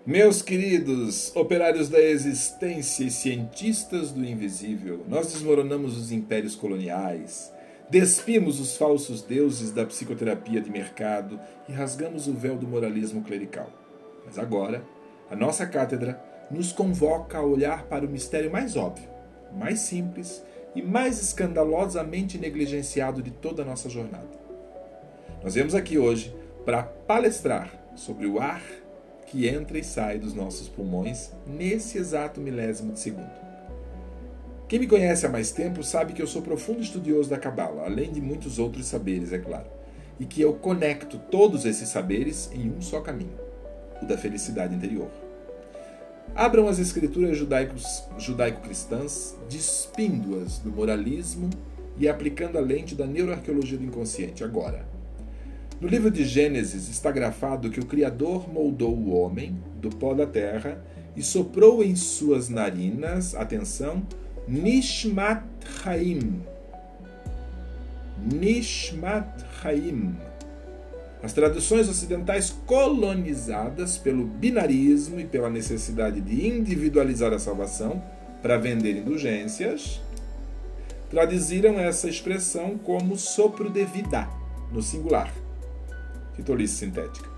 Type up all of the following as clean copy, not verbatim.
Meus queridos operários da existência e cientistas do invisível, nós desmoronamos os impérios coloniais, despimos os falsos deuses da psicoterapia de mercado e rasgamos o véu do moralismo clerical. Mas agora, a nossa cátedra nos convoca a olhar para o mistério mais óbvio, mais simples e mais escandalosamente negligenciado de toda a nossa jornada. Nós viemos aqui hoje para palestrar sobre o ar que entra e sai dos nossos pulmões nesse exato milésimo de segundo. Quem me conhece há mais tempo sabe que eu sou profundo estudioso da Cabala, além de muitos outros saberes, é claro, e que eu conecto todos esses saberes em um só caminho, o da felicidade interior. Abram as escrituras judaico-cristãs, despindo-as do moralismo e aplicando a lente da neuroarqueologia do inconsciente agora. No livro de Gênesis está grafado que o Criador moldou o homem do pó da terra e soprou em suas narinas, atenção, Nishmat Chaim. Nishmat Chaim. As traduções ocidentais colonizadas pelo binarismo e pela necessidade de individualizar a salvação para vender indulgências, traduziram essa expressão como sopro de vida, no singular. Que tolice sintética.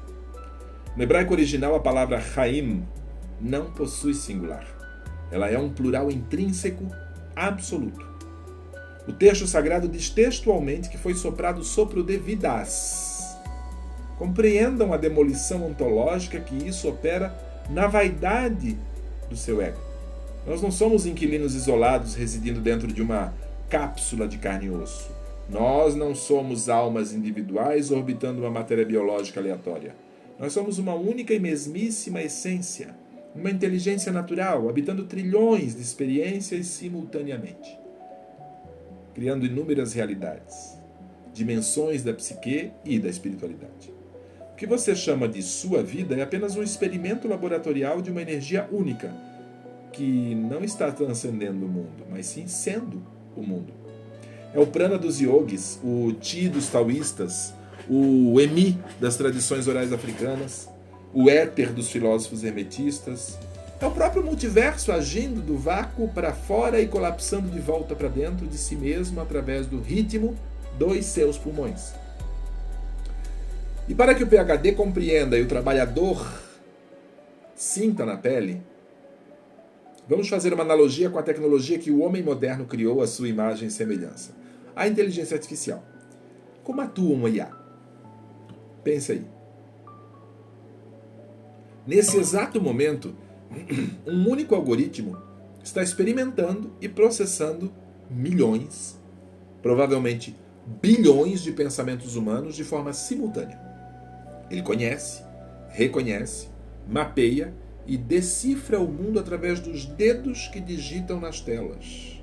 No hebraico original, a palavra Chaim não possui singular. Ela é um plural intrínseco absoluto. O texto sagrado diz textualmente que foi soprado sopro de vidas. Compreendam a demolição ontológica que isso opera na vaidade do seu ego. Nós não somos inquilinos isolados residindo dentro de uma cápsula de carne e osso. Nós não somos almas individuais orbitando uma matéria biológica aleatória. Nós somos uma única e mesmíssima essência, uma inteligência natural, habitando trilhões de experiências simultaneamente, criando inúmeras realidades, dimensões da psique e da espiritualidade. O que você chama de sua vida é apenas um experimento laboratorial de uma energia única, que não está transcendendo o mundo, mas sim sendo o mundo. É o prana dos yogis, o chi dos taoístas, o emi das tradições orais africanas, o éter dos filósofos hermetistas. É o próprio multiverso agindo do vácuo para fora e colapsando de volta para dentro de si mesmo através do ritmo dos seus pulmões. E para que o PhD compreenda e o trabalhador sinta na pele, vamos fazer uma analogia com a tecnologia que o homem moderno criou à sua imagem e semelhança. A inteligência artificial. Como atua uma IA? Pense aí. Nesse exato momento, um único algoritmo está experimentando e processando milhões, provavelmente bilhões de pensamentos humanos de forma simultânea. Ele conhece, reconhece, mapeia e decifra o mundo através dos dedos que digitam nas telas,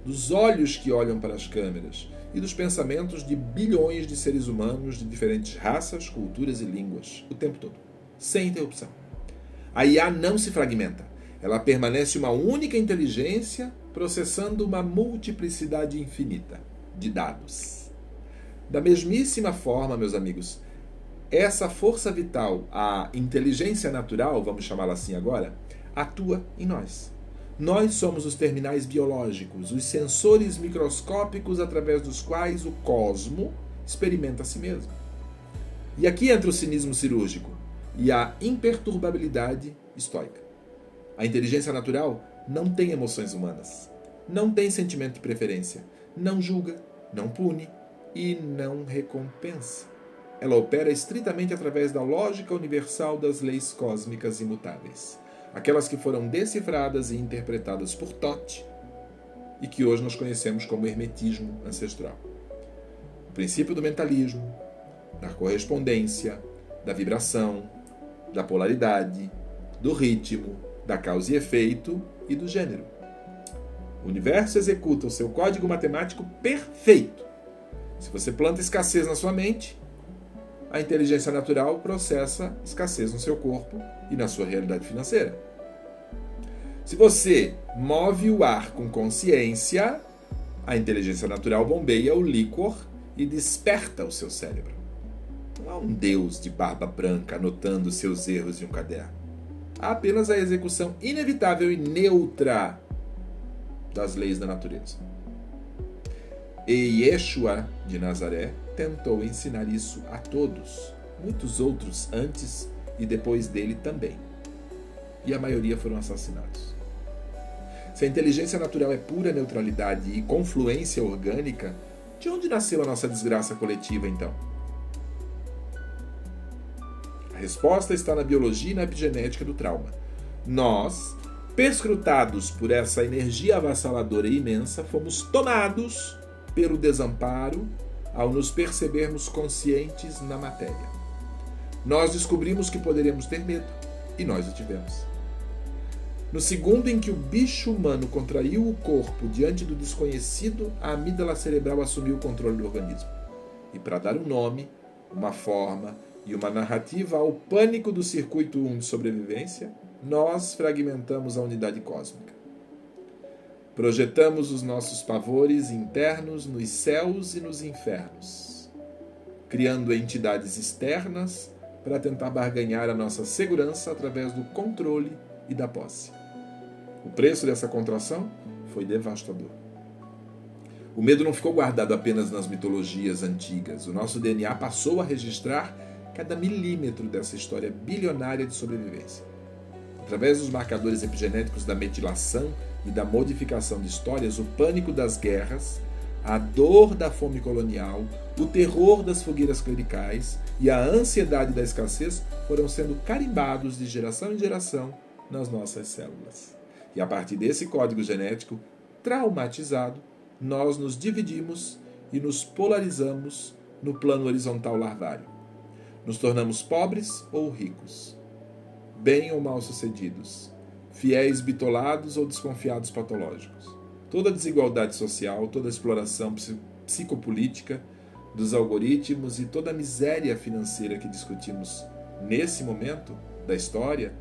dos olhos que olham para as câmeras e dos pensamentos de bilhões de seres humanos de diferentes raças, culturas e línguas, o tempo todo, sem interrupção. A IA não se fragmenta. Ela permanece uma única inteligência processando uma multiplicidade infinita de dados. Da mesmíssima forma, meus amigos, essa força vital, a inteligência natural, vamos chamá-la assim agora, atua em nós. Nós somos os terminais biológicos, os sensores microscópicos através dos quais o cosmo experimenta a si mesmo. E aqui entra o cinismo cirúrgico e a imperturbabilidade estoica. A inteligência natural não tem emoções humanas, não tem sentimento de preferência, não julga, não pune e não recompensa. Ela opera estritamente através da lógica universal das leis cósmicas imutáveis. Aquelas que foram decifradas e interpretadas por Thoth e que hoje nós conhecemos como hermetismo ancestral. O princípio do mentalismo, da correspondência, da vibração, da polaridade, do ritmo, da causa e efeito e do gênero. O universo executa o seu código matemático perfeito. Se você planta escassez na sua mente, a inteligência natural processa escassez no seu corpo e na sua realidade financeira. Se você move o ar com consciência, a inteligência natural bombeia o líquor e desperta o seu cérebro. Não há um Deus de barba branca anotando seus erros em um caderno. há apenas a execução inevitável e neutra das leis da natureza. E Yeshua de Nazaré tentou ensinar isso a todos, muitos outros antes e depois dele também. E a maioria foram assassinados. Se a inteligência natural é pura neutralidade e confluência orgânica, de onde nasceu a nossa desgraça coletiva, então? A resposta está na biologia e na epigenética do trauma. Nós, perscrutados por essa energia avassaladora e imensa, fomos tomados pelo desamparo ao nos percebermos conscientes na matéria. Nós descobrimos que poderíamos ter medo, e nós o tivemos. No segundo em que o bicho humano contraiu o corpo diante do desconhecido, a amígdala cerebral assumiu o controle do organismo. E para dar um nome, uma forma e uma narrativa ao pânico do circuito 1 de sobrevivência, nós fragmentamos a unidade cósmica. Projetamos os nossos pavores internos nos céus e nos infernos, criando entidades externas para tentar barganhar a nossa segurança através do controle e da posse. O preço dessa contração foi devastador. O medo não ficou guardado apenas nas mitologias antigas. O nosso DNA passou a registrar cada milímetro dessa história bilionária de sobrevivência. Através dos marcadores epigenéticos da metilação e da modificação de histórias, o pânico das guerras, a dor da fome colonial, o terror das fogueiras clericais e a ansiedade da escassez foram sendo carimbados de geração em geração nas nossas células. E a partir desse código genético traumatizado, nós nos dividimos e nos polarizamos no plano horizontal larvário. Nos tornamos pobres ou ricos, bem ou mal-sucedidos, fiéis bitolados ou desconfiados patológicos. Toda a desigualdade social, toda a exploração psicopolítica dos algoritmos e toda a miséria financeira que discutimos nesse momento da história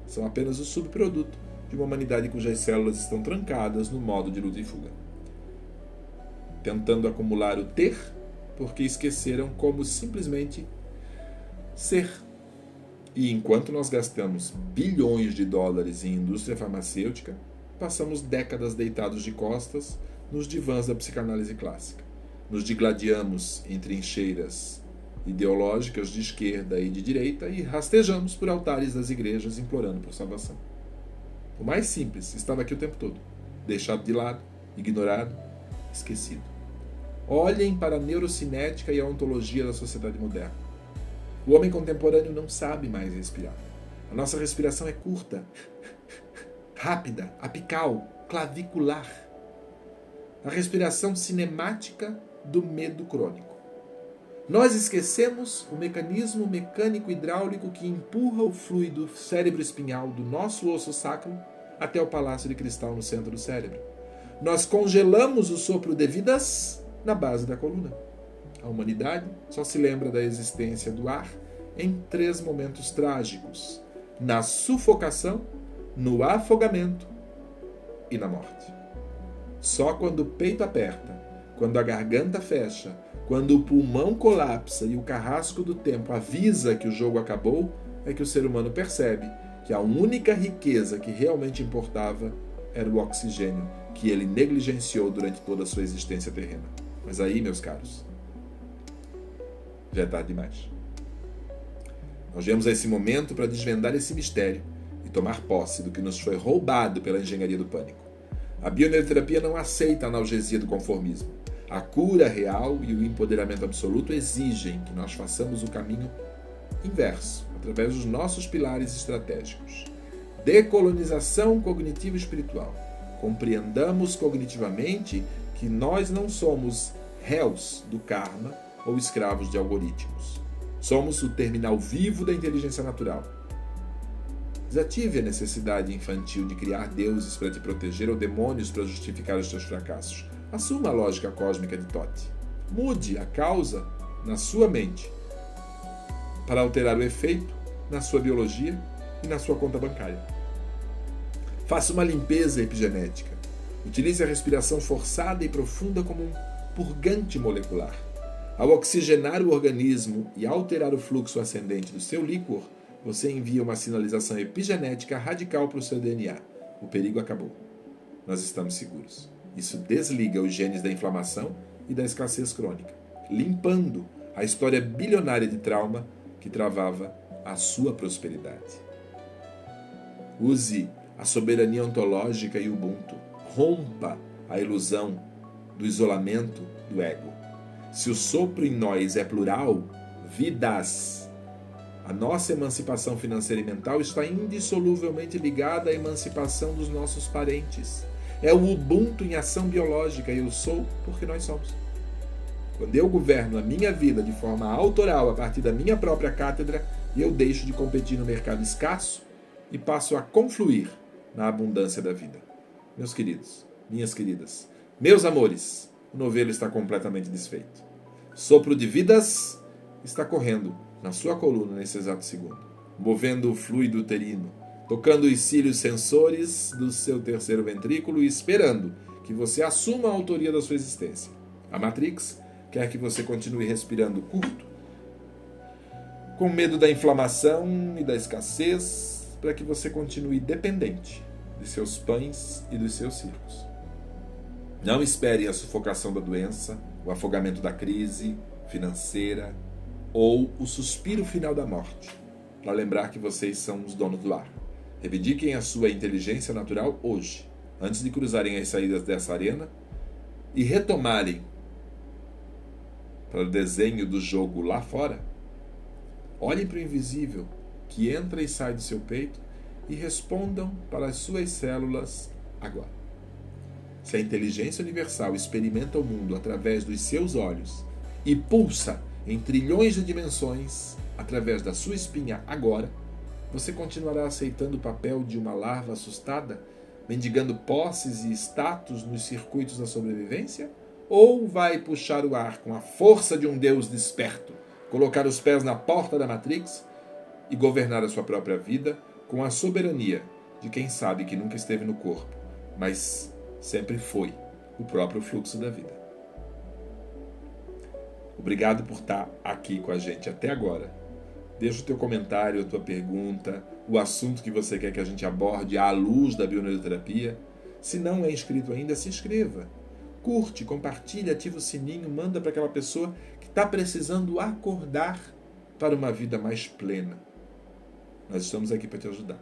são apenas o subproduto de uma humanidade cujas células estão trancadas no modo de luta e fuga, tentando acumular o ter porque esqueceram como simplesmente ser. E enquanto nós gastamos bilhões de dólares em indústria farmacêutica, passamos décadas deitados de costas nos divãs da psicanálise clássica. Nos digladiamos em trincheiras ideológicas de esquerda e de direita e rastejamos por altares das igrejas implorando por salvação. O mais simples estava aqui o tempo todo, deixado de lado, ignorado, esquecido. Olhem para a neurocinética e a ontologia da sociedade moderna. O homem contemporâneo não sabe mais respirar. A nossa respiração é curta, rápida, apical, clavicular. A respiração cinemática do medo crônico. Nós esquecemos o mecanismo mecânico hidráulico que empurra o fluido cérebro-espinhal do nosso osso sacro até o palácio de cristal no centro do cérebro. Nós congelamos o sopro de vidas na base da coluna. A humanidade só se lembra da existência do ar em 3 momentos trágicos: na sufocação, no afogamento e na morte. Só quando o peito aperta, quando a garganta fecha, quando o pulmão colapsa e o carrasco do tempo avisa que o jogo acabou, é que o ser humano percebe que a única riqueza que realmente importava era o oxigênio que ele negligenciou durante toda a sua existência terrena. Mas aí, meus caros, já é tarde demais. Nós viemos a esse momento para desvendar esse mistério e tomar posse do que nos foi roubado pela engenharia do pânico. A bioneuroterapia não aceita a analgesia do conformismo. A cura real e o empoderamento absoluto exigem que nós façamos o caminho inverso, através dos nossos pilares estratégicos. Decolonização cognitiva e espiritual. Compreendamos cognitivamente que nós não somos réus do karma ou escravos de algoritmos. Somos o terminal vivo da inteligência natural. Desative a necessidade infantil de criar deuses para te proteger ou demônios para justificar os teus fracassos. Assuma a lógica cósmica de Tote. Mude a causa na sua mente para alterar o efeito na sua biologia e na sua conta bancária. Faça uma limpeza epigenética. Utilize a respiração forçada e profunda como um purgante molecular. Ao oxigenar o organismo e alterar o fluxo ascendente do seu líquor, você envia uma sinalização epigenética radical para o seu DNA. O perigo acabou. Nós estamos seguros. Isso desliga os genes da inflamação e da escassez crônica, limpando a história bilionária de trauma que travava a sua prosperidade. Use a soberania ontológica e Ubuntu. Rompa a ilusão do isolamento do ego. Se o sopro em nós é plural, vidas, a nossa emancipação financeira e mental está indissoluvelmente ligada à emancipação dos nossos parentes. É o Ubuntu em ação biológica, eu sou porque nós somos. Quando eu governo a minha vida de forma autoral a partir da minha própria cátedra, eu deixo de competir no mercado escasso e passo a confluir na abundância da vida. Meus queridos, minhas queridas, meus amores, o novelo está completamente desfeito. Sopro de vidas está correndo na sua coluna nesse exato segundo, movendo o fluido uterino, tocando os cílios sensores do seu terceiro ventrículo e esperando que você assuma a autoria da sua existência. A Matrix quer que você continue respirando curto, com medo da inflamação e da escassez, para que você continue dependente de seus pães e dos seus circos. Não espere a sufocação da doença, o afogamento da crise financeira ou o suspiro final da morte, para lembrar que vocês são os donos do ar. Reivindiquem a sua inteligência natural hoje, antes de cruzarem as saídas dessa arena e retomarem para o desenho do jogo lá fora. Olhem para o invisível que entra e sai do seu peito e respondam para as suas células agora. Se a inteligência universal experimenta o mundo através dos seus olhos e pulsa em trilhões de dimensões através da sua espinha agora, você continuará aceitando o papel de uma larva assustada, mendigando posses e status nos circuitos da sobrevivência? Ou vai puxar o ar com a força de um Deus desperto, colocar os pés na porta da Matrix e governar a sua própria vida com a soberania de quem sabe que nunca esteve no corpo, mas sempre foi o próprio fluxo da vida? Obrigado por estar aqui com a gente até agora. Deixa o teu comentário, a tua pergunta, o assunto que você quer que a gente aborde à luz da bioneuroterapia. Se não é inscrito ainda, se inscreva. Curte, compartilha, ativa o sininho, manda para aquela pessoa que está precisando acordar para uma vida mais plena. Nós estamos aqui para te ajudar.